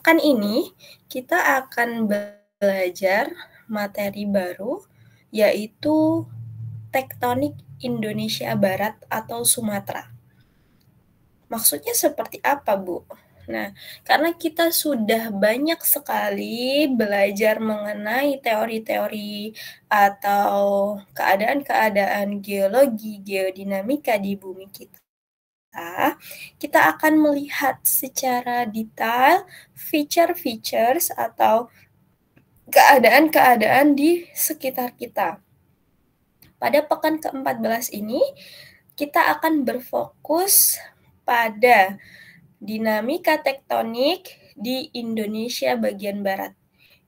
pekan ini kita akan belajar materi baru, yaitu tektonik Indonesia Barat atau Sumatera. Maksudnya seperti apa, Bu? Nah, karena kita sudah banyak sekali belajar mengenai teori-teori atau keadaan-keadaan geologi, geodinamika di bumi kita akan melihat secara detail feature-features atau keadaan-keadaan di sekitar kita. Pada pekan ke-14 ini, kita akan berfokus pada dinamika tektonik di Indonesia bagian barat,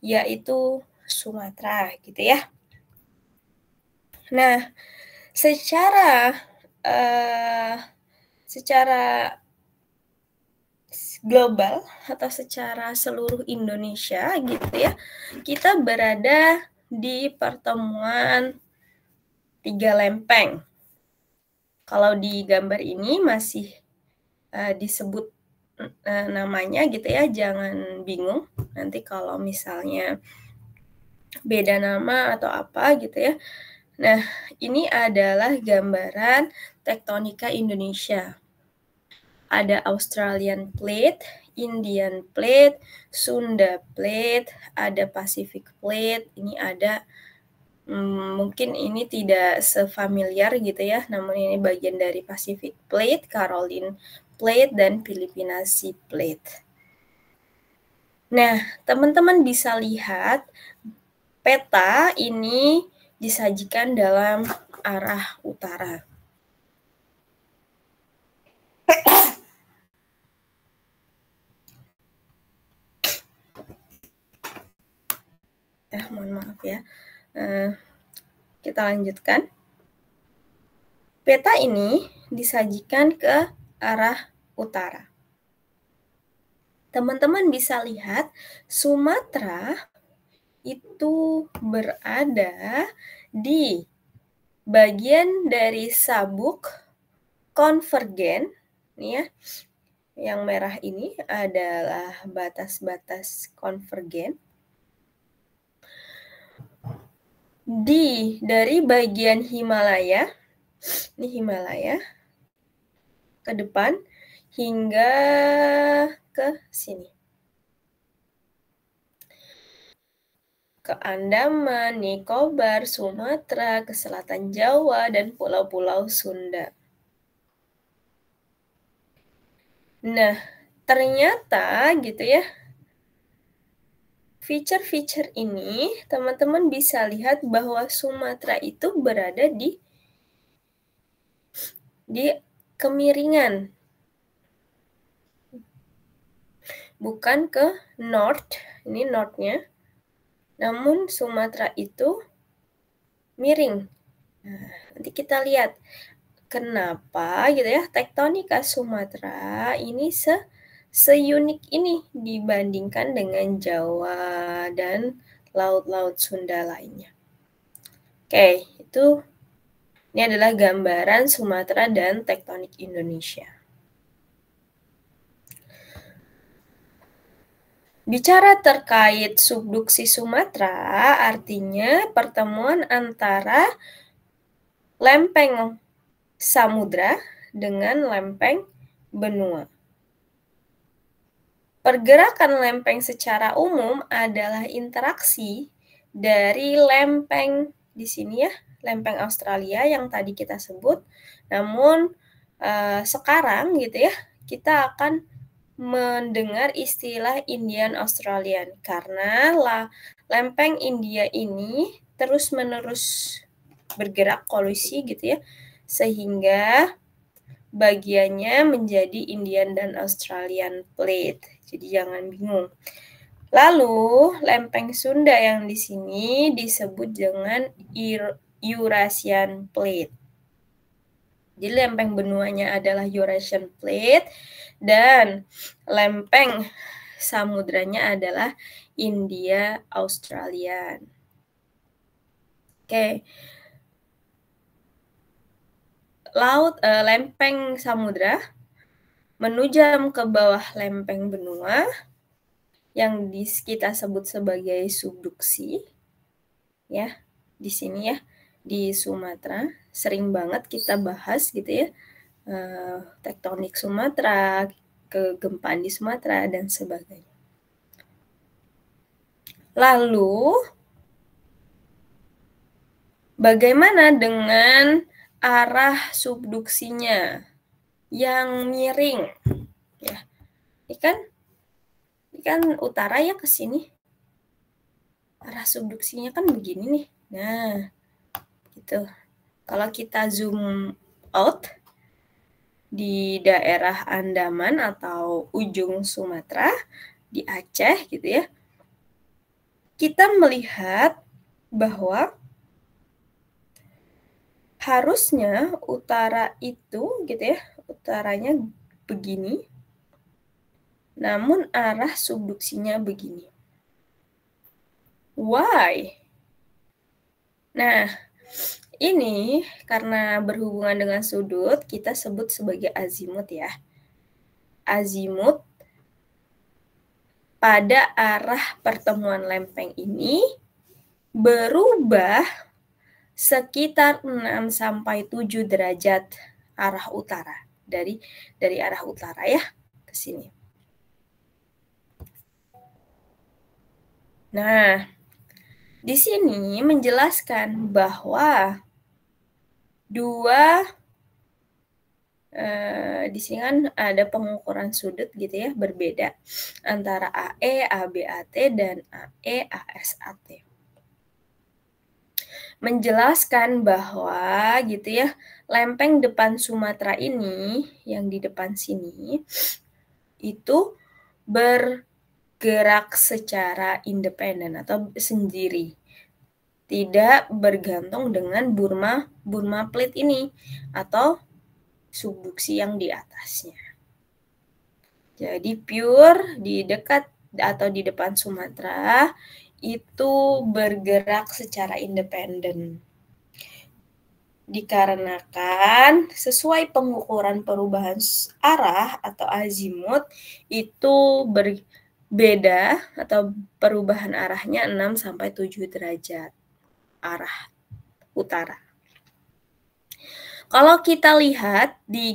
yaitu Sumatera, gitu ya. Nah, secara global atau secara seluruh Indonesia, gitu ya, kita berada di pertemuan 3 lempeng. Kalau di gambar ini masih disebut namanya gitu ya, jangan bingung nanti kalau misalnya beda nama atau apa gitu ya. Nah, ini adalah gambaran tektonika Indonesia. Ada Australian Plate, Indian Plate, Sunda Plate, ada Pacific Plate, ini ada mungkin ini tidak sefamiliar gitu ya, namun ini bagian dari Pacific Plate, Caroline Plate, dan Filipina Sea Plate. Nah, teman-teman bisa lihat peta ini disajikan dalam arah utara. Mohon maaf ya. Kita lanjutkan. Peta ini disajikan ke arah utara. Teman-teman bisa lihat Sumatera itu berada di bagian dari sabuk konvergen, nih ya. Yang merah ini adalah batas-batas konvergen. Dari bagian Himalaya, ini Himalaya, ke depan hingga ke sini. Ke Andaman, Nicobar, Sumatera, ke selatan Jawa, dan pulau-pulau Sunda. Nah, ternyata gitu ya, feature-feature ini teman-teman bisa lihat bahwa Sumatera itu berada di kemiringan. Bukan ke north, ini north-nya. Namun Sumatera itu miring. Nah, nanti kita lihat kenapa gitu ya tektonika Sumatera ini seunik ini dibandingkan dengan Jawa dan laut-laut Sunda lainnya. Oke, ini adalah gambaran Sumatera dan tektonik Indonesia. Bicara terkait subduksi Sumatera, artinya pertemuan antara lempeng samudra dengan lempeng benua. Pergerakan lempeng secara umum adalah interaksi dari lempeng di sini ya, lempeng Australia yang tadi kita sebut. Namun sekarang gitu ya, kita akan mendengar istilah Indian Australian karena lempeng India ini terus-menerus bergerak kolusi gitu ya, sehingga bagiannya menjadi Indian dan Australian Plate. Jadi jangan bingung. Lalu lempeng Sunda yang di sini disebut dengan Eurasian Plate. Jadi lempeng benuanya adalah Eurasian Plate dan lempeng samudranya adalah India Australian. Oke. Lempeng samudra menujam ke bawah lempeng benua yang kita sebut sebagai subduksi, ya, di sini ya, di Sumatera, sering banget kita bahas gitu ya, tektonik Sumatera, kegempaan di Sumatera, dan sebagainya. Lalu, bagaimana dengan arah subduksinya yang miring? Ya, ini kan utara ya ke sini. Arah subduksinya kan begini nih. Nah, gitu. Kalau kita zoom out di daerah Andaman atau ujung Sumatera, di Aceh gitu ya, kita melihat bahwa harusnya utara itu gitu ya, utaranya begini, namun arah subduksinya begini. Why? Nah, ini karena berhubungan dengan sudut, kita sebut sebagai azimut ya. Azimut pada arah pertemuan lempeng ini berubah sekitar 6-7 derajat arah utara. Dari arah utara ya ke sini. Nah, di sini menjelaskan bahwa di sini kan ada pengukuran sudut gitu ya, berbeda antara AE, ABAT, dan AE, ASAT. Menjelaskan bahwa gitu ya, lempeng depan Sumatera ini, yang di depan sini, itu bergerak secara independen atau sendiri. Tidak bergantung dengan Burma plate ini atau subduksi yang di atasnya. Jadi pure di dekat atau di depan Sumatera itu bergerak secara independen. Dikarenakan sesuai pengukuran perubahan arah atau azimut itu berbeda atau perubahan arahnya 6-7 derajat arah utara. Kalau kita lihat di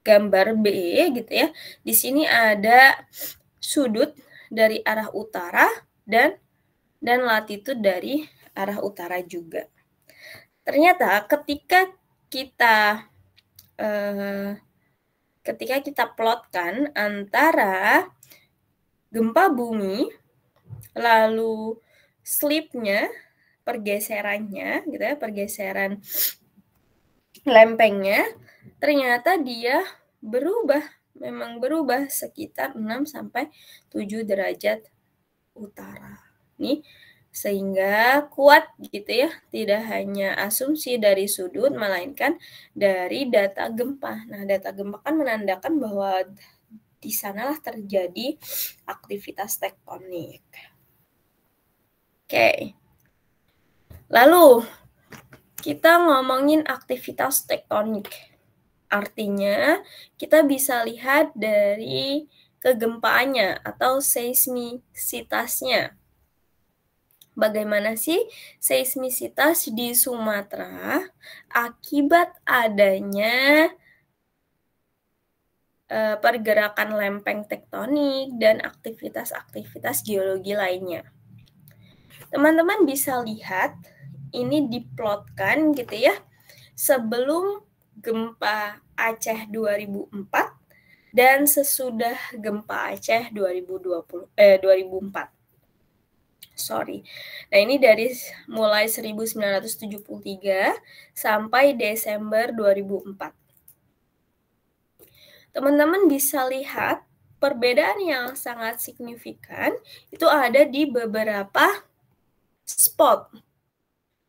gambar B gitu ya, di sini ada sudut dari arah utara dan latitude dari arah utara juga. Ternyata ketika kita plotkan antara gempa bumi lalu slipnya, pergeserannya gitu ya, pergeseran lempengnya, ternyata dia memang berubah sekitar 6-7 derajat utara. Nih, sehingga kuat gitu ya, tidak hanya asumsi dari sudut, melainkan dari data gempa. Nah, data gempa kan menandakan bahwa di sanalah terjadi aktivitas tektonik. Oke. Lalu, kita ngomongin aktivitas tektonik. Artinya, kita bisa lihat dari kegempaannya atau seismisitasnya. Bagaimana sih seismisitas di Sumatera akibat adanya pergerakan lempeng tektonik dan aktivitas-aktivitas geologi lainnya. Teman-teman bisa lihat ini diplotkan gitu ya, sebelum gempa Aceh 2004 dan sesudah gempa Aceh 2004. Nah, ini dari mulai 1973 sampai Desember 2004. Teman-teman bisa lihat perbedaan yang sangat signifikan itu ada di beberapa spot.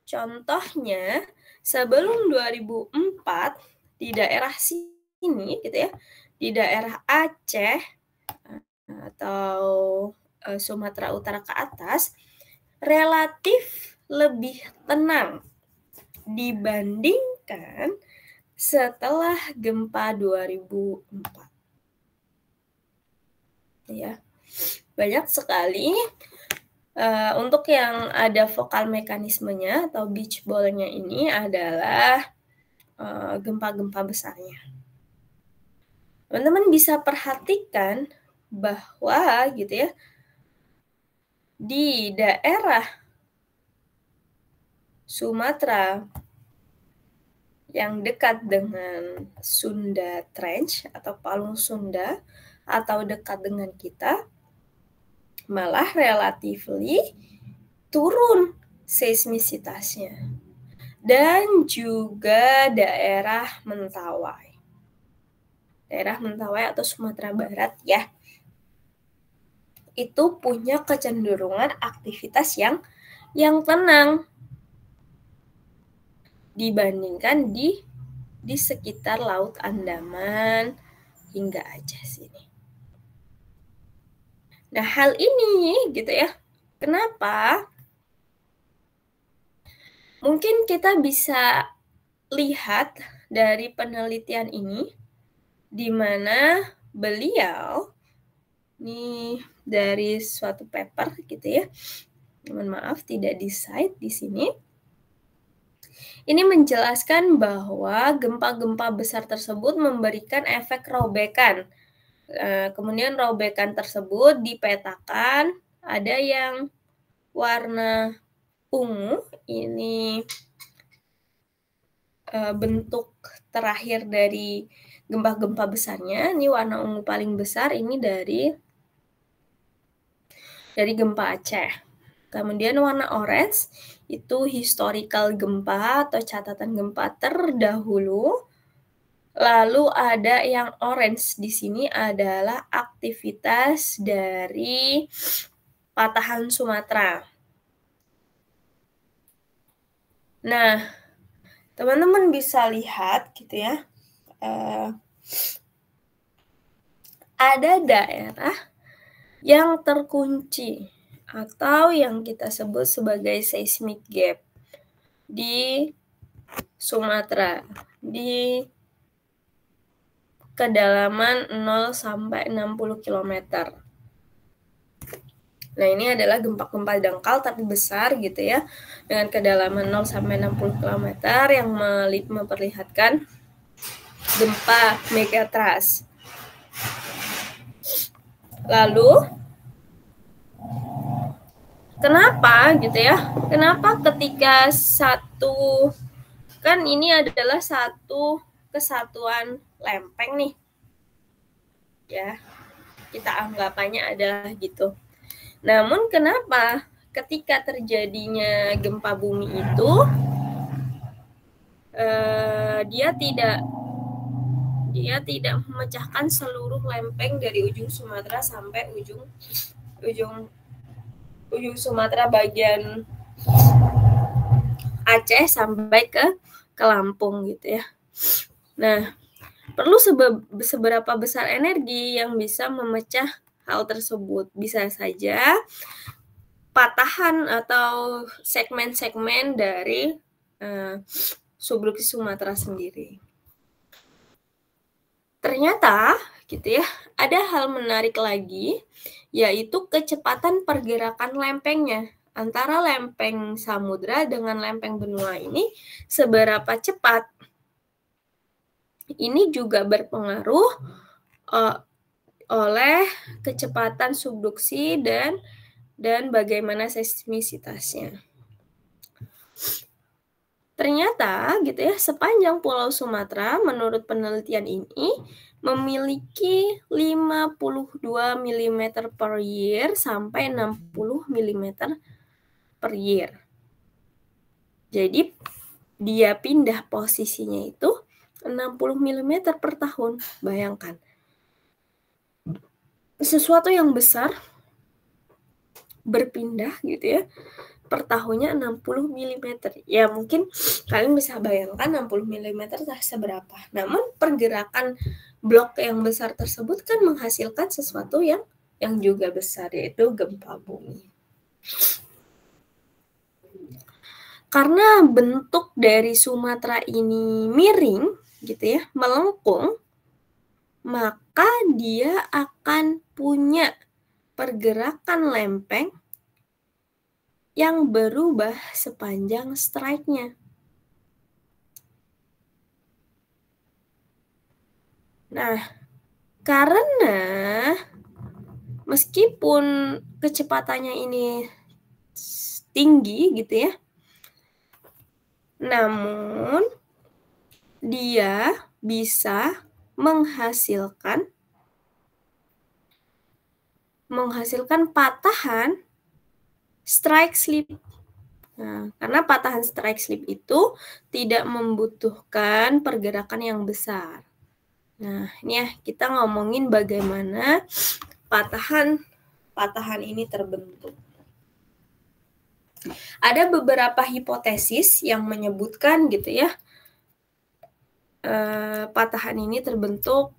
Contohnya, sebelum 2004 di daerah sini gitu ya, di daerah Aceh atau Sumatera Utara ke atas, relatif lebih tenang dibandingkan setelah gempa 2004. ya. Banyak sekali untuk yang ada vokal mekanismenya atau beach ball-nya ini adalah gempa-gempa besarnya. Teman-teman bisa perhatikan bahwa gitu ya, di daerah Sumatera yang dekat dengan Sunda Trench atau Palung Sunda atau dekat dengan kita, malah relatively turun seismisitasnya. Dan juga daerah Mentawai. Daerah Mentawai atau Sumatera Barat ya, itu punya kecenderungan aktivitas yang tenang dibandingkan di sekitar Laut Andaman hingga Aceh sini. Nah, hal ini gitu ya, kenapa? Mungkin kita bisa lihat dari penelitian ini, di mana beliau ini dari suatu paper gitu ya, mohon maaf tidak di cite di sini. Ini menjelaskan bahwa gempa-gempa besar tersebut memberikan efek robekan. Kemudian robekan tersebut dipetakan, ada yang warna ungu, ini bentuk terakhir dari gempa-gempa besarnya. Ini warna ungu paling besar, ini dari gempa Aceh. Kemudian warna orange itu historical gempa atau catatan gempa terdahulu. Lalu ada yang orange di sini adalah aktivitas dari patahan Sumatera. Nah, teman-teman bisa lihat gitu ya, ada daerah yang terkunci atau yang kita sebut sebagai seismic gap di Sumatera, di kedalaman 0 sampai 60 km. Nah, ini adalah gempa-gempa dangkal tapi besar gitu ya, dengan kedalaman 0 sampai 60 km yang memperlihatkan gempa megatrust. Lalu kenapa gitu ya? Kenapa ketika satu, kan ini adalah satu kesatuan lempeng nih. Ya. Kita anggapannya adalah gitu. Namun kenapa ketika terjadinya gempa bumi itu dia tidak memecahkan seluruh lempeng dari ujung Sumatera sampai ujung Sumatera bagian Aceh sampai ke Lampung gitu ya. Nah, perlu seberapa besar energi yang bisa memecah hal tersebut? Bisa saja patahan atau segmen-segmen dari subduksi Sumatera sendiri. Ternyata gitu ya, ada hal menarik lagi, yaitu kecepatan pergerakan lempengnya. Antara lempeng samudra dengan lempeng benua ini seberapa cepat. Ini juga berpengaruh oleh kecepatan subduksi dan bagaimana seismisitasnya. Ternyata gitu ya, sepanjang Pulau Sumatera menurut penelitian ini memiliki 52 mm per year sampai 60 mm per year. Jadi dia pindah posisinya itu 60 mm per tahun. Bayangkan. Sesuatu yang besar berpindah gitu ya, per tahunnya 60 mm. Ya mungkin kalian bisa bayangkan 60 mm seberapa. Namun pergerakan blok yang besar tersebut kan menghasilkan sesuatu yang juga besar, yaitu gempa bumi. Karena bentuk dari Sumatera ini miring gitu ya, melengkung, maka dia akan punya pergerakan lempeng yang berubah sepanjang strike-nya. Nah, karena meskipun kecepatannya ini tinggi gitu ya, namun dia bisa menghasilkan patahan strike slip. Nah, karena patahan strike slip itu tidak membutuhkan pergerakan yang besar. Nah, ini ya kita ngomongin bagaimana patahan ini terbentuk. Ada beberapa hipotesis yang menyebutkan gitu ya, patahan ini terbentuk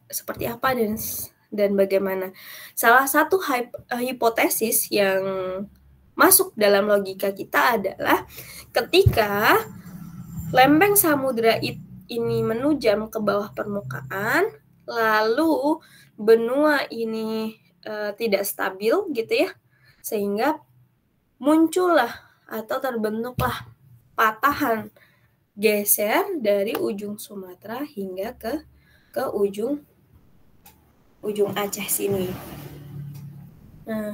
seperti apa dan bagaimana. Salah satu hipotesis yang masuk dalam logika kita adalah ketika lempeng samudra ini menujam ke bawah permukaan, lalu benua ini tidak stabil gitu ya, sehingga muncullah atau terbentuklah patahan geser dari ujung Sumatera hingga ke ujung Aceh sini. Nah,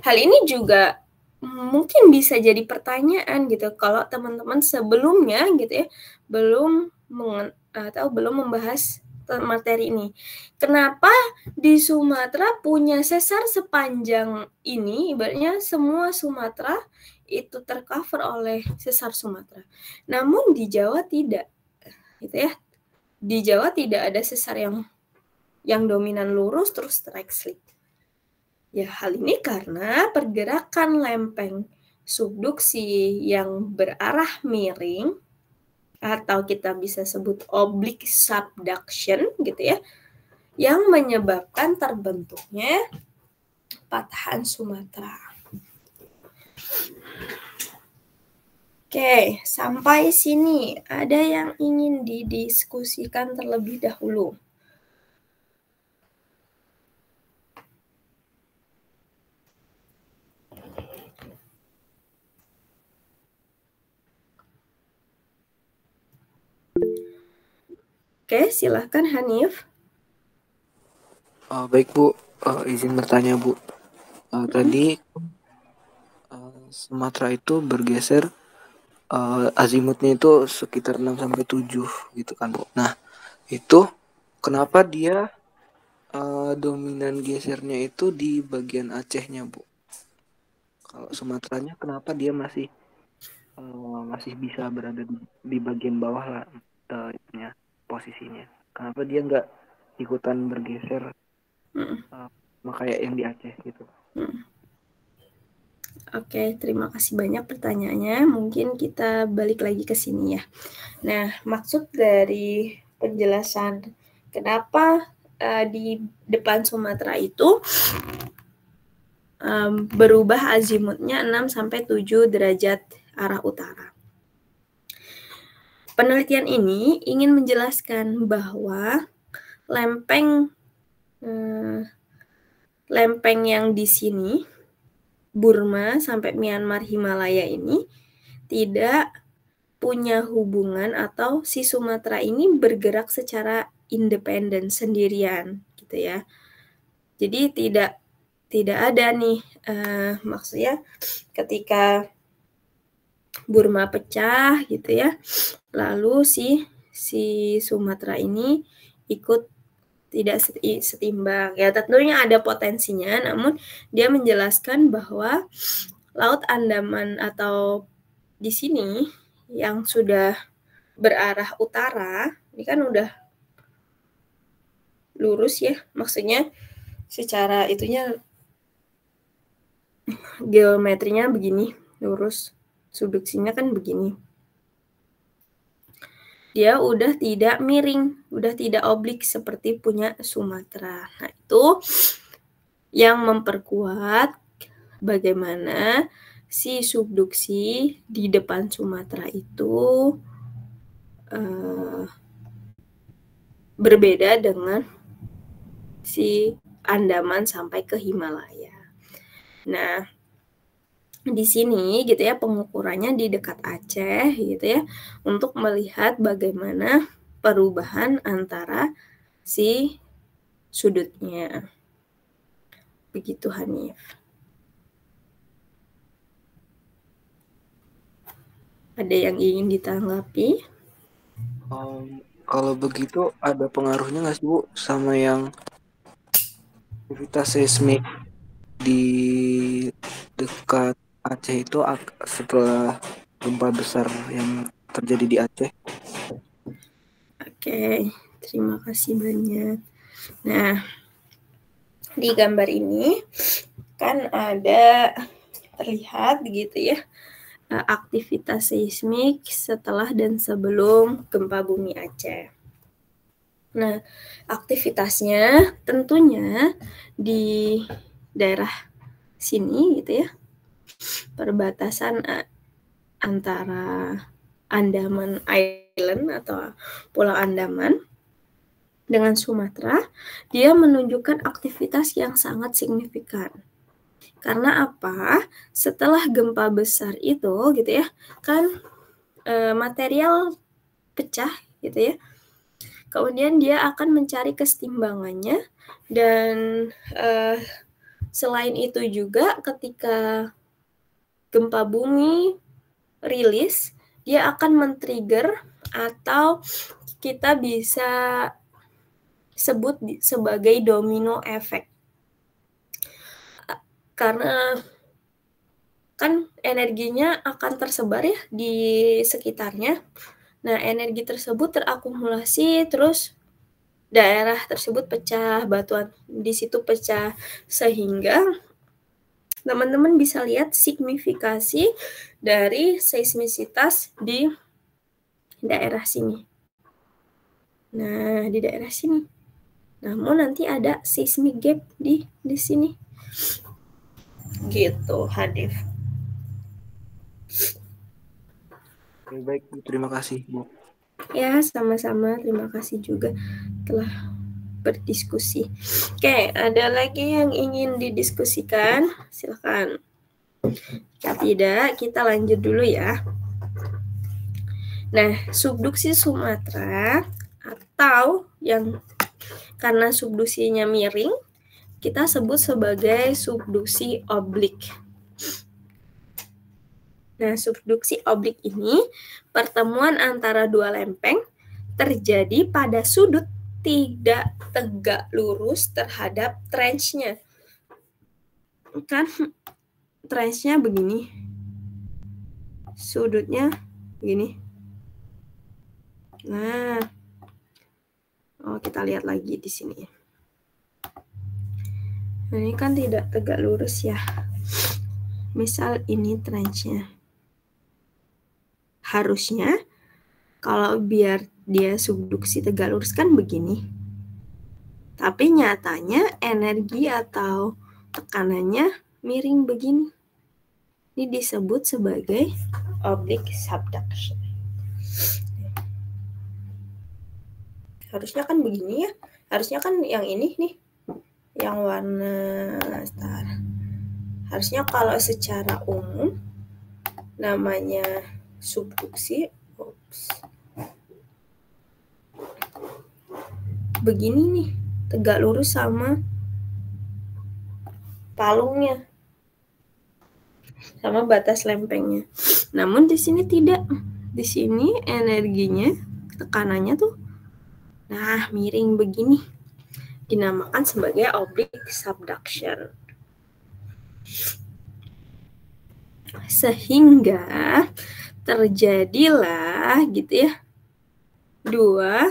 hal ini juga mungkin bisa jadi pertanyaan gitu kalau teman-teman sebelumnya gitu ya belum membahas materi ini. Kenapa di Sumatera punya sesar sepanjang ini, ibaratnya semua Sumatera itu tercover oleh sesar Sumatera. Namun di Jawa tidak, gitu ya. Di Jawa tidak ada sesar yang dominan lurus terus strike slip. Ya, hal ini karena pergerakan lempeng subduksi yang berarah miring atau kita bisa sebut oblique subduction gitu ya, yang menyebabkan terbentuknya patahan Sumatera. Oke, sampai sini ada yang ingin didiskusikan terlebih dahulu? Oke, silahkan Hanif. Baik Bu, izin bertanya Bu. Tadi Sumatera itu bergeser azimutnya itu sekitar 6 sampai 7 gitu kan Bu. Nah, itu kenapa dia dominan gesernya itu di bagian Acehnya Bu? Kalau Sumateranya kenapa dia masih bisa berada di bagian bawah lah posisinya? Kenapa dia nggak ikutan bergeser kayak yang di Aceh gitu? Oke, terima kasih banyak pertanyaannya. Mungkin kita balik lagi ke sini ya. Nah, maksud dari penjelasan kenapa di depan Sumatera itu berubah azimutnya 6 sampai 7 derajat arah utara. Penelitian ini ingin menjelaskan bahwa lempeng yang di sini, Burma sampai Myanmar Himalaya ini tidak punya hubungan atau si Sumatera ini bergerak secara independen sendirian gitu ya. Jadi tidak ada nih maksudnya ketika Burma pecah gitu ya, lalu si Sumatera ini ikut tidak setimbang. Ya tentunya ada potensinya, namun dia menjelaskan bahwa Laut Andaman atau di sini yang sudah berarah utara, ini kan udah lurus ya, maksudnya secara itunya geometrinya begini, lurus, subduksinya kan begini. Dia udah tidak miring, udah tidak oblik seperti punya Sumatera. Nah, itu yang memperkuat bagaimana si subduksi di depan Sumatera itu berbeda dengan si Andaman sampai ke Himalaya. Nah, di sini gitu ya pengukurannya di dekat Aceh gitu ya untuk melihat bagaimana perubahan antara si sudutnya. Begitu Hanif. Ada yang ingin ditanggapi? Kalau begitu ada pengaruhnya nggak sih Bu sama yang aktivitas seismik di dekat Aceh itu setelah gempa besar yang terjadi di Aceh? Oke, terima kasih banyak. Nah, di gambar ini kan ada terlihat gitu ya aktivitas seismik setelah dan sebelum gempa bumi Aceh. Nah, aktivitasnya tentunya di daerah sini gitu ya, perbatasan antara Andaman Island atau Pulau Andaman dengan Sumatera, dia menunjukkan aktivitas yang sangat signifikan. Karena apa? Setelah gempa besar itu gitu ya, kan material pecah gitu ya. Kemudian dia akan mencari keseimbangannya dan selain itu juga ketika gempa bumi rilis, dia akan men-trigger atau kita bisa sebut sebagai domino effect. Karena kan energinya akan tersebar ya di sekitarnya. Nah, energi tersebut terakumulasi terus daerah tersebut pecah, batuan di situ pecah sehingga teman-teman bisa lihat signifikasi dari seismisitas di daerah sini. Nah, di daerah sini. Namun nanti ada seismic gap di sini. Gitu, Hanif. Oke, baik, terima kasih Bu. Ya, sama-sama. Terima kasih juga telah berdiskusi. Oke, ada lagi yang ingin didiskusikan? Silakan. Jika tidak, kita lanjut dulu ya. Nah, subduksi Sumatera atau yang karena subduksinya miring, kita sebut sebagai subduksi oblik. Nah, subduksi oblik ini pertemuan antara dua lempeng terjadi pada sudut tidak tegak lurus terhadap trenchnya. Kan trenchnya begini, sudutnya begini. Nah, kita lihat lagi di sini. Nah, ini kan tidak tegak lurus ya. Misal ini trenchnya. Harusnya kalau biar dia subduksi tegak lurus kan begini. Tapi nyatanya energi atau tekanannya miring begini. Ini disebut sebagai oblique subduction. Harusnya kan begini ya. Harusnya kan yang ini nih. Yang warna star. Harusnya kalau secara umum namanya subduksi. Begini nih, tegak lurus sama palungnya. Sama batas lempengnya. Namun di sini tidak. Di sini energinya, tekanannya tuh miring begini. Dinamakan sebagai oblique subduction. Sehingga terjadilah gitu ya dua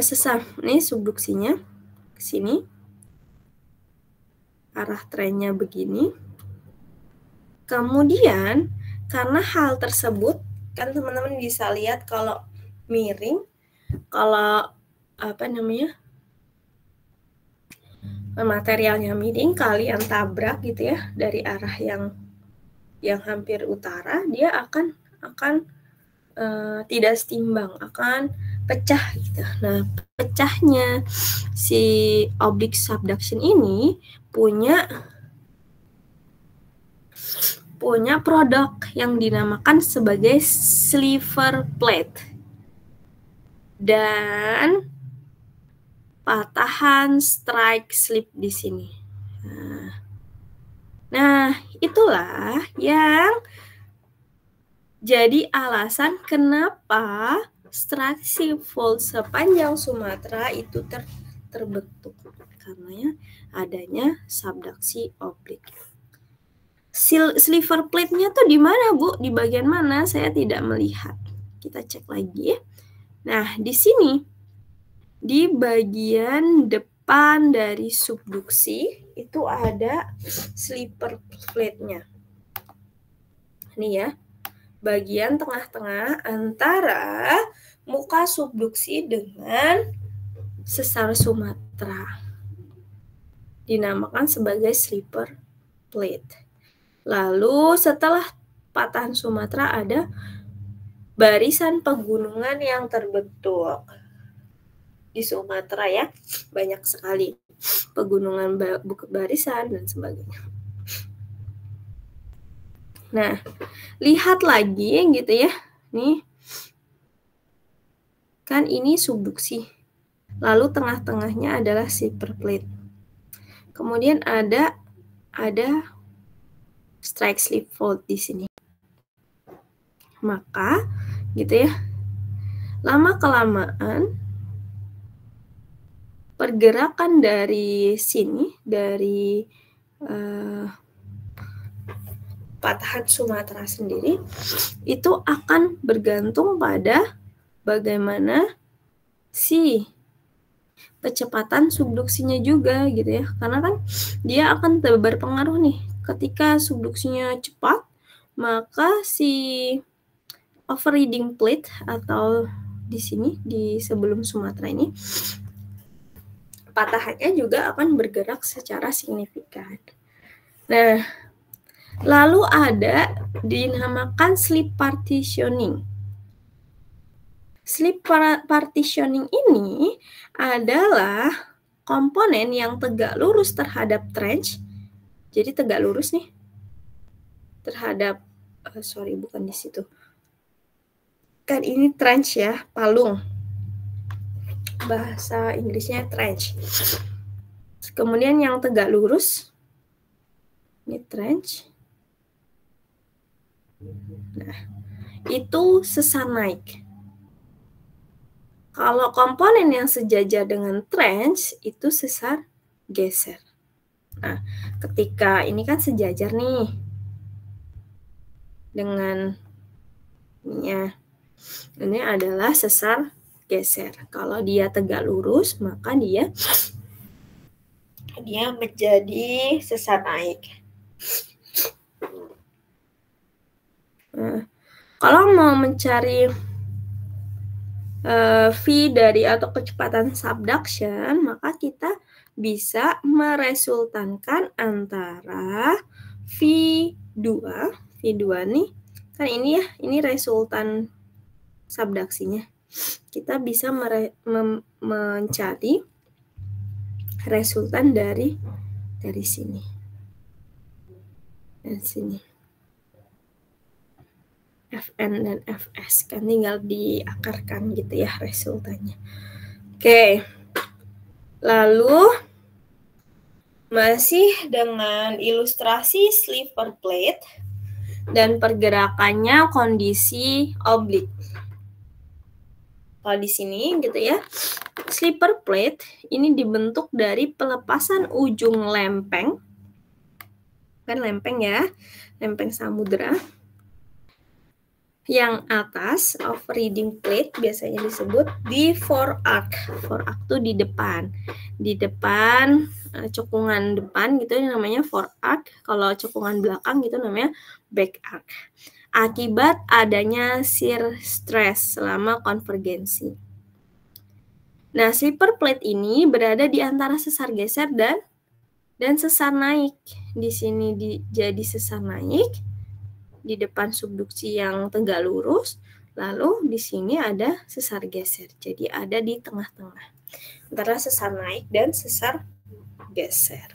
sesam. Ini subduksinya ke sini, arah trennya begini. Kemudian karena hal tersebut kan teman-teman bisa lihat kalau miring, kalau materialnya miring, kalian tabrak gitu ya dari arah yang hampir utara, dia akan tidak setimbang, akan pecah gitu. Nah, pecahnya si oblique subduction ini punya produk yang dinamakan sebagai sliver plate dan patahan strike slip di sini. Nah, itulah yang jadi alasan kenapa strike fold sepanjang Sumatera itu terbentuk karena adanya subduksi oblik. Sliver plate-nya tuh di mana, Bu? Di bagian mana? Saya tidak melihat. Kita cek lagi. Nah, di sini di bagian depan dari subduksi itu ada sliver plate-nya. Ini ya. Bagian tengah-tengah antara muka subduksi dengan sesar Sumatera. Dinamakan sebagai sliver plate. Lalu setelah patahan Sumatera ada barisan pegunungan yang terbentuk. Di Sumatera ya, banyak sekali pegunungan barisan dan sebagainya. Nah, lihat lagi gitu ya. Nih. Kan ini subduksi. Lalu tengah-tengahnya adalah sliver plate. Kemudian ada strike slip fold di sini. Maka gitu ya. Lama-kelamaan pergerakan dari sini dari patahan Sumatera sendiri itu akan bergantung pada bagaimana si kecepatan subduksinya juga gitu ya. Karena kan dia akan berpengaruh nih. Ketika subduksinya cepat, maka si overriding plate atau di sini di sebelum Sumatera ini patahannya juga akan bergerak secara signifikan. Nah, lalu ada dinamakan slip partitioning. Slip partitioning ini adalah komponen yang tegak lurus terhadap trench. Jadi tegak lurus nih terhadap bukan di situ. Kan ini trench ya, palung. Bahasa Inggrisnya trench. Kemudian yang tegak lurus ini trench. Nah, itu sesar naik. Kalau komponen yang sejajar dengan trench itu sesar geser. Nah, ketika ini kan sejajar nih dengan ini adalah sesar geser. Kalau dia tegak lurus, maka dia menjadi sesar naik. Nah, kalau mau mencari V dari atau kecepatan subduction, maka kita bisa meresultankan antara V2 nih, kan ini ya, ini resultan subduksinya. Kita bisa mencari resultan dari sini. Dan sini. Fn dan Fs kan tinggal diakarkan gitu ya resultannya. Oke. Lalu masih dengan ilustrasi sliver plate dan pergerakannya kondisi oblik. Kalau di sini gitu ya, sliver plate ini dibentuk dari pelepasan ujung lempeng. Kan lempeng ya, lempeng samudera. Yang atas, overriding plate biasanya disebut di forearc. Forearc itu di depan. Di depan, cekungan depan gitu namanya forearc. Kalau cekungan belakang gitu namanya back arc. Akibat adanya shear stress selama konvergensi. Nah, sliver plate ini berada di antara sesar geser dan sesar naik. Di sini jadi sesar naik. Di depan subduksi yang tegak lurus, Lalu di sini ada sesar geser. Jadi ada di tengah-tengah antara sesar naik dan sesar geser.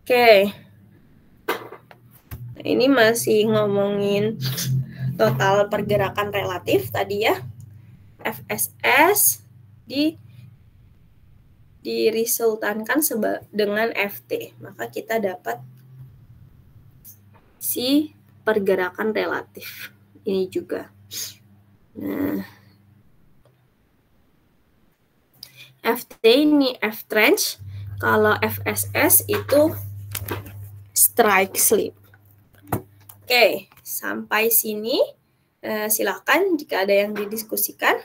Oke. Ini masih ngomongin total pergerakan relatif tadi ya. FSS diresultankan dengan FT. Maka kita dapat si pergerakan relatif ini juga. Nah, FT ini F trench, kalau FSS itu strike slip. Oke, sampai sini silakan jika ada yang didiskusikan.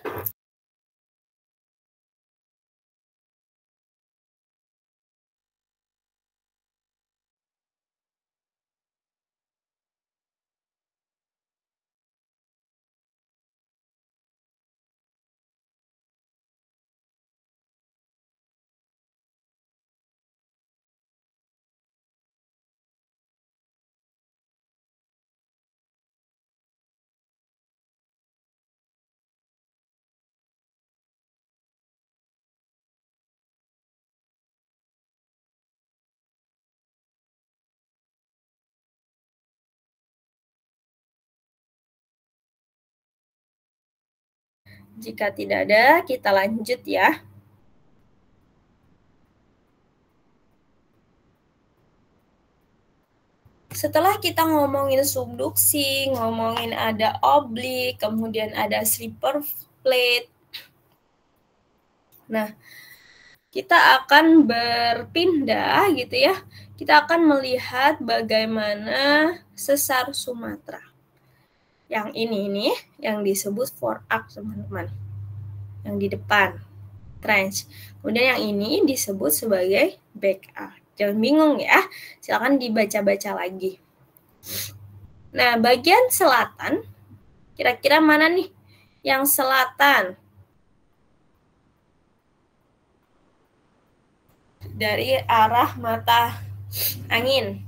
Jika tidak ada, kita lanjut ya. Setelah kita ngomongin subduksi, ngomongin ada oblik, kemudian ada slipper plate. Nah, kita akan berpindah gitu ya. Kita akan melihat bagaimana sesar Sumatera. Yang ini nih, yang disebut forearc teman-teman. Yang di depan, trench. Kemudian yang ini disebut sebagai back arc. Jangan bingung ya, silakan dibaca-baca lagi. Nah, bagian selatan, kira-kira mana nih yang selatan? Dari arah mata angin.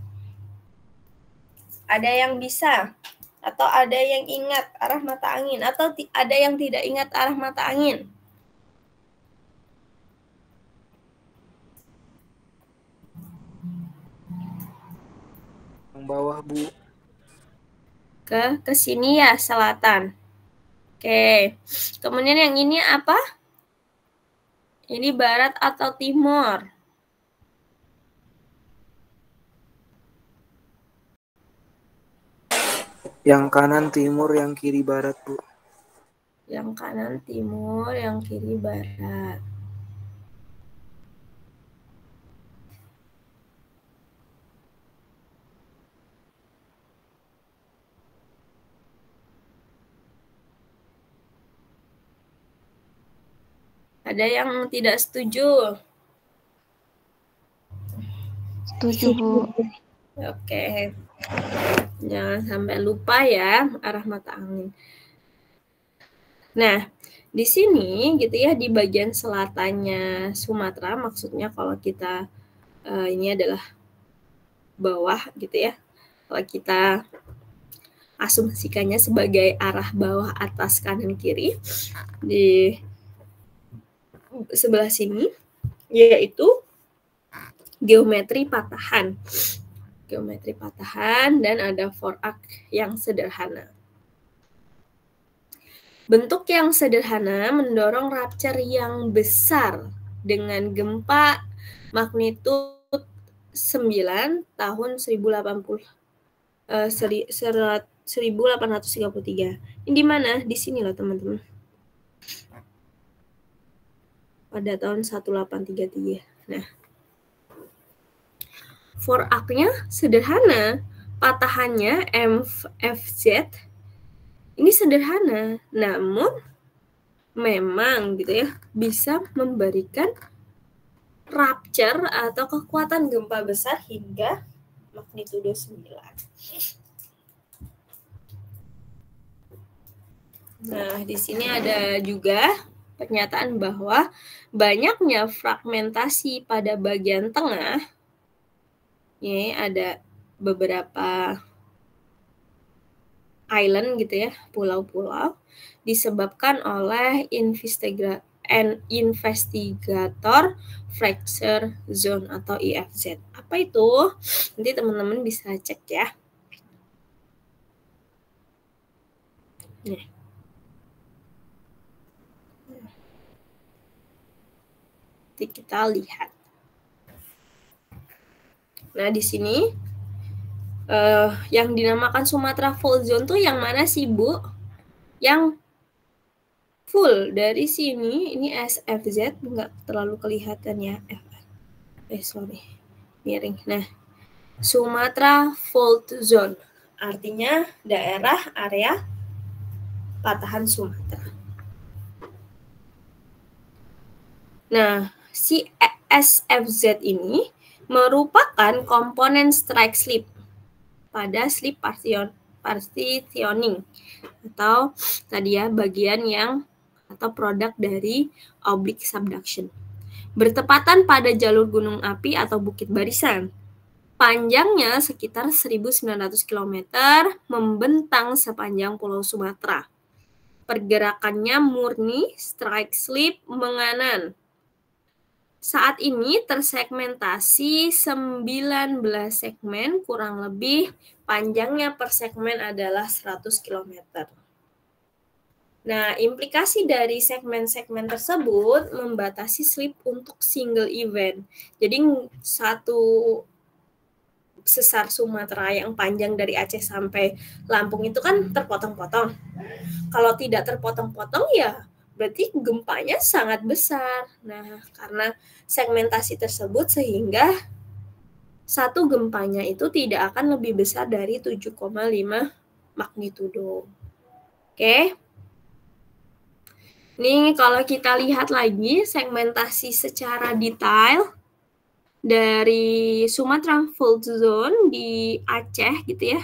Ada yang bisa? Atau ada yang ingat arah mata angin? Atau ada yang tidak ingat arah mata angin? Yang bawah, Bu. Ke sini ya, selatan. Oke. Kemudian yang ini apa? Ini barat atau timur? Yang kanan timur, yang kiri barat, Bu. Yang kanan timur, yang kiri barat. Ada yang tidak setuju? Setuju, Bu. Oke. Jangan sampai lupa ya arah mata angin. Nah, di sini gitu ya, di bagian selatannya Sumatera, maksudnya kalau kita ini adalah bawah gitu ya. Kalau kita asumsikannya sebagai arah bawah, atas, kanan, kiri, di sebelah sini yaitu geometri patahan. Geometri patahan dan ada forearc yang sederhana. Bentuk yang sederhana mendorong rupture yang besar dengan gempa magnitudo 9 tahun 1833. Ini di mana? Di sini loh teman-teman. Pada tahun 1833. Nah, forearc-nya sederhana. Patahannya MFZ ini sederhana, namun memang gitu ya bisa memberikan rupture atau kekuatan gempa besar hingga magnitudo 9. Nah, di sini ada juga pernyataan bahwa banyaknya fragmentasi pada bagian tengah. Ini ada beberapa island gitu ya, pulau-pulau, disebabkan oleh investigator fracture zone atau IFZ. Apa itu? Nanti teman-teman bisa cek ya. Nih. Nanti kita lihat. Nah, di sini yang dinamakan Sumatra Fault Zone tuh yang mana sih, Bu? Yang full dari sini, ini SFZ, nggak terlalu kelihatan ya. Sorry, miring. Nah, Sumatra Fault Zone, artinya daerah area patahan Sumatera. Nah, si SFZ ini merupakan komponen strike slip pada slip partitioning atau tadi ya bagian yang atau produk dari oblique subduction. Bertepatan pada jalur gunung api atau bukit barisan. Panjangnya sekitar 1.900 km membentang sepanjang Pulau Sumatera. Pergerakannya murni strike slip menganan. Saat ini tersegmentasi 19 segmen, kurang lebih panjangnya per segmen adalah 100 km. Nah, implikasi dari segmen-segmen tersebut membatasi slip untuk single event. Jadi satu sesar Sumatera yang panjang dari Aceh sampai Lampung itu kan terpotong-potong. Kalau tidak terpotong-potong ya berarti gempanya sangat besar. Nah, karena segmentasi tersebut sehingga satu gempanya itu tidak akan lebih besar dari 7,5 magnitudo. Oke. Nih, kalau kita lihat lagi segmentasi secara detail dari Sumatra Fault Zone di Aceh gitu ya,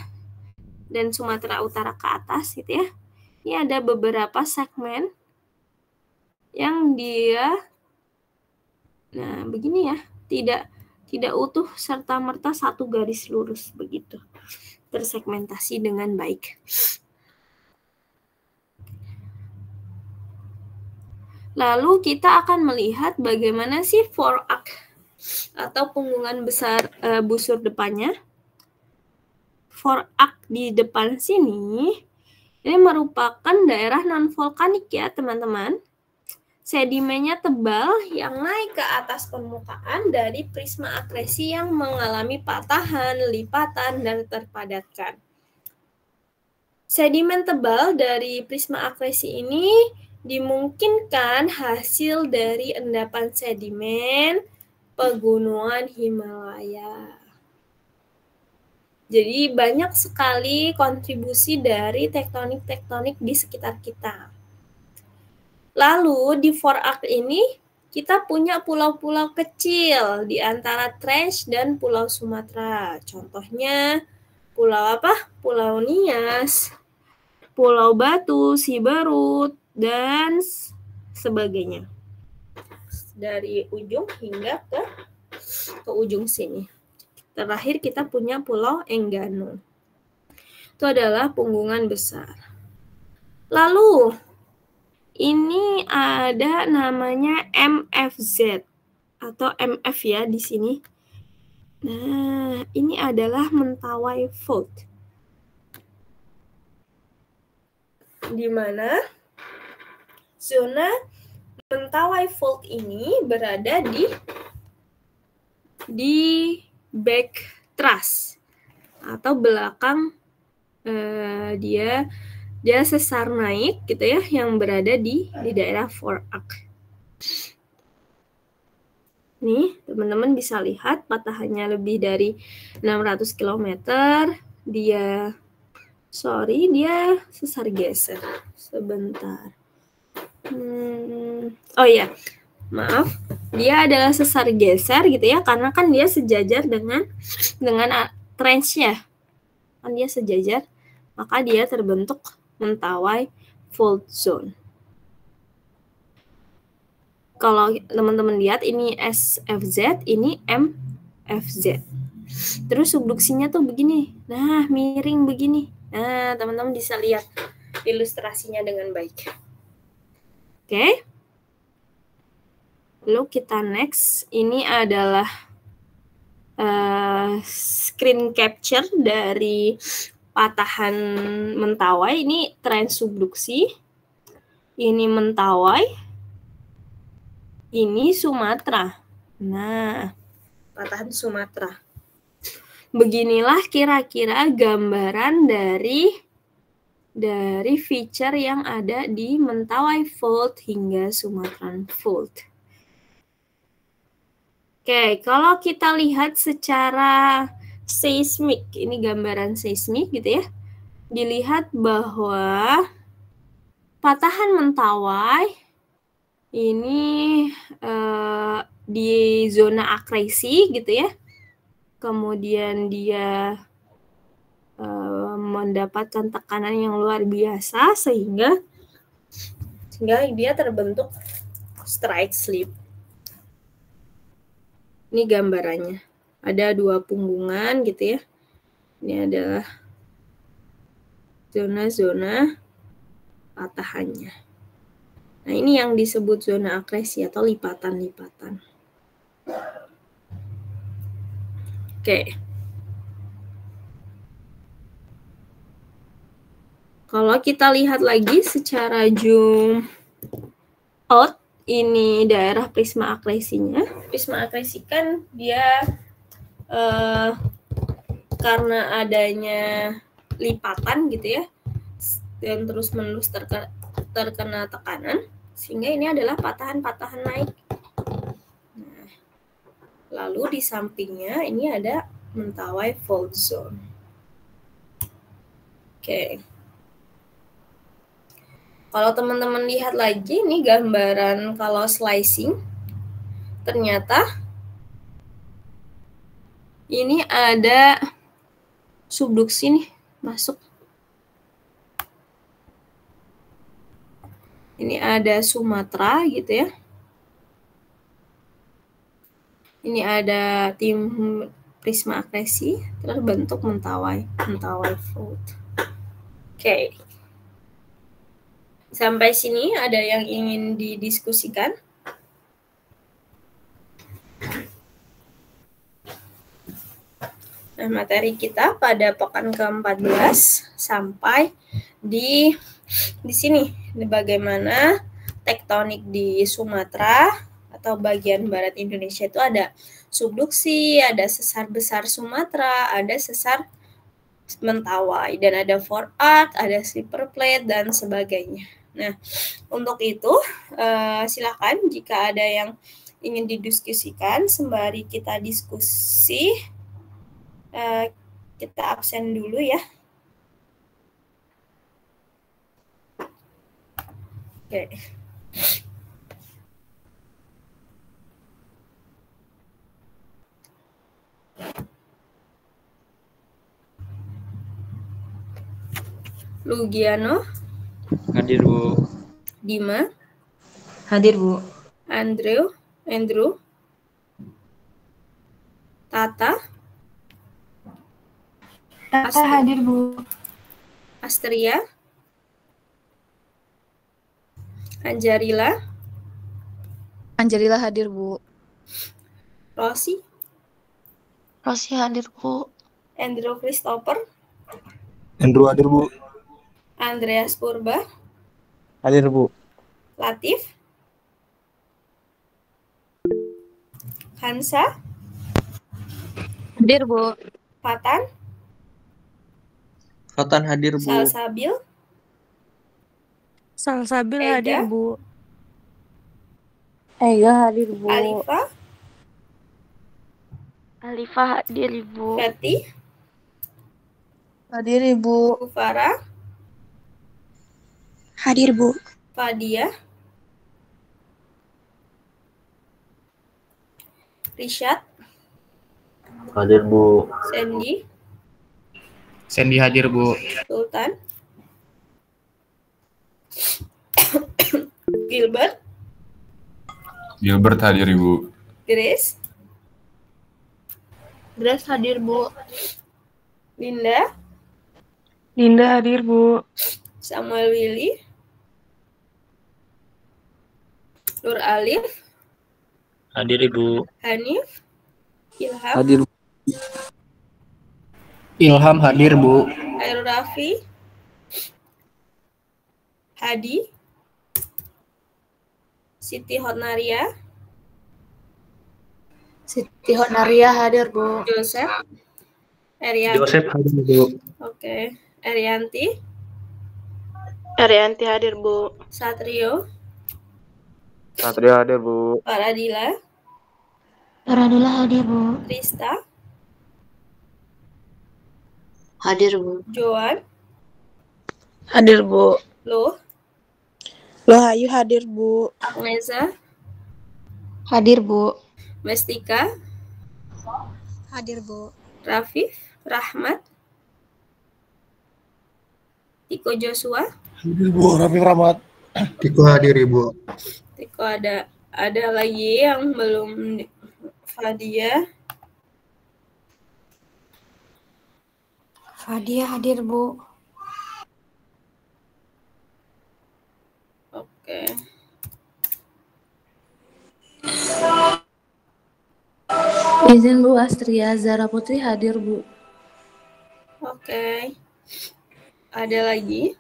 dan Sumatera Utara ke atas gitu ya. Ini ada beberapa segmen yang dia, nah begini ya, tidak utuh serta merta satu garis lurus begitu, tersegmentasi dengan baik. Lalu kita akan melihat bagaimana sih forearc atau punggungan besar busur depannya. Forearc di depan sini ini merupakan daerah non-volkanik ya teman-teman. Sedimennya tebal yang naik ke atas permukaan dari prisma akresi yang mengalami patahan, lipatan, dan terpadatkan. Sedimen tebal dari prisma akresi ini dimungkinkan hasil dari endapan sedimen pegunungan Himalaya. Jadi banyak sekali kontribusi dari tektonik-tektonik di sekitar kita. Lalu di forearc ini kita punya pulau-pulau kecil di antara Trench dan Pulau Sumatera. Contohnya pulau apa? Pulau Nias, Pulau Batu, Siberut, dan sebagainya. Dari ujung hingga ke ujung sini. Terakhir kita punya Pulau Enggano. Itu adalah punggungan besar. Lalu ini ada namanya MFZ atau MF ya di sini. Nah, ini adalah Mentawai Fault. Di mana zona Mentawai Fault ini berada di back truss atau belakang dia sesar naik gitu ya yang berada di daerah forearc. Nih, teman-teman bisa lihat patahannya lebih dari 600 km. Dia sesar geser. Sebentar. Oh ya, maaf. Dia adalah sesar geser gitu ya, karena kan dia sejajar dengan trench-nya. Kan dia sejajar, maka dia terbentuk Mentawai Fault Zone. Kalau teman-teman lihat ini SFZ, ini MFZ. Terus subduksinya tuh begini. Nah, miring begini. Nah, teman-teman bisa lihat ilustrasinya dengan baik. Oke. Lalu kita next. Ini adalah screen capture dari patahan Mentawai. Ini tren subduksi. Ini Mentawai. Ini Sumatera. Nah, patahan Sumatera. Beginilah kira-kira gambaran dari feature yang ada di Mentawai Fault hingga Sumatran Fault. Oke, kalau kita lihat secara seismik, ini gambaran seismik gitu ya, dilihat bahwa patahan Mentawai ini di zona akresi gitu ya, kemudian dia mendapatkan tekanan yang luar biasa sehingga dia terbentuk strike slip. Ini gambarannya. Ada 2 punggungan gitu ya. Ini adalah zona-zona patahannya. Nah, ini yang disebut zona akresi atau lipatan-lipatan. Oke. Kalau kita lihat lagi secara zoom out, ini daerah prisma akresinya. Prisma akresi kan dia karena adanya lipatan gitu ya, dan terus-menerus terkena tekanan, sehingga ini adalah patahan-patahan naik. Nah, lalu di sampingnya ini ada Mentawai Fault Zone. Oke. Kalau teman-teman lihat lagi, ini gambaran kalau slicing, ternyata ini ada subduksi nih masuk. Ini ada Sumatera gitu ya. Ini ada tim prisma akresi, terbentuk Mentawai Fault. Oke. Sampai sini ada yang ingin didiskusikan? Nah, materi kita pada pekan ke-14 sampai di sini. Bagaimana tektonik di Sumatera atau bagian barat Indonesia itu ada subduksi, ada sesar besar Sumatera, ada sesar Mentawai, dan ada forearc, ada slipper plate, dan sebagainya. Nah, untuk itu silakan jika ada yang ingin didiskusikan sembari kita diskusi, kita absen dulu ya. Oke. Lugiano. Hadir, Bu. Dima. Hadir, Bu. Andrew. Tata. Tata hadir, Bu. Astria. Anjarila hadir, Bu. Rosi hadir, Bu. Andrew Christopher. Andrew hadir, Bu. Andreas Purba. Hadir, Bu. Latif. Hansa. Hadir, Bu. Fatan hadir, Bu. Salsabil Ega. hadir, Bu. Ega hadir, Bu. Alifa hadir, Bu. Feti. Hadir, Bu. Farah. Hadir, Bu. Fadia. Rishad. Hadir, Bu. Sandy hadir, Bu. Sultan. Gilbert hadir, Ibu. Grace hadir, Bu. Linda. Dinda hadir, Bu. Samuel Willy, Nur Alif, Hadir Ibu. Hanif, Ilham, Hadir. Ilham hadir Bu. Khairul Rafi, Hadi, Siti Hotnaria, Siti Honaria hadir, Bu. Joseph, Erianti, Joseph hadir Bu. Oke, Erianti, Arianti hadir, Bu. Satrio, Satria hadir, Bu. Faradila, Radila hadir, Bu. Trista, Hadir, Bu. Joan, Hadir, Bu. Loh, Lohayu hadir, Bu. Neza, Hadir, Bu. Mestika, Hadir, Bu. Rafif, Rahmat, Tiko Joshua, Hadir, Bu. Raffi Rahmat. Tiko hadir, Ibu. Tiko ada lagi yang belum Fadia, Fadia hadir, Bu. oke. Izin Bu, Astria Zara Putri hadir Bu. Oke. Ada lagi?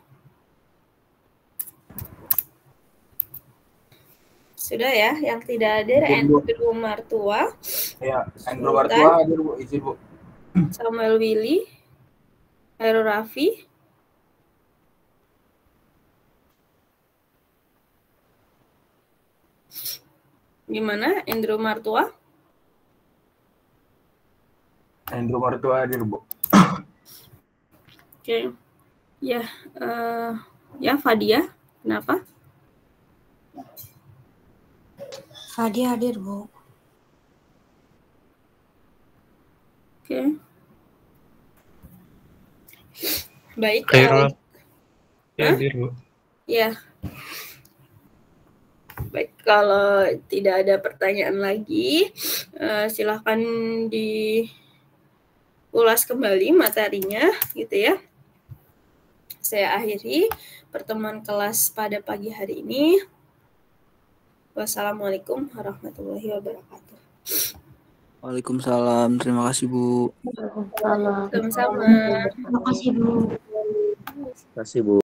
Sudah ya, yang tidak hadir Andrew Martua, Ya, Andrew Sultan. Martua hadir, Bu. Izin, Bu. Samuel Willy, Khairul Rafi, gimana Andrew Martua? Andrew Martua hadir, Bu. Oke. Ya, ya Fadia, kenapa? Fadia hadir, Bu. Oke. Baik. Khairul hadir Bu. Ya. Baik, kalau tidak ada pertanyaan lagi, silahkan diulas kembali materinya, gitu ya. Saya akhiri pertemuan kelas pada pagi hari ini. Wassalamualaikum warahmatullahi wabarakatuh. Waalaikumsalam. Terima kasih, Bu. Sama-sama. Terima kasih, Bu. Terima kasih, Bu.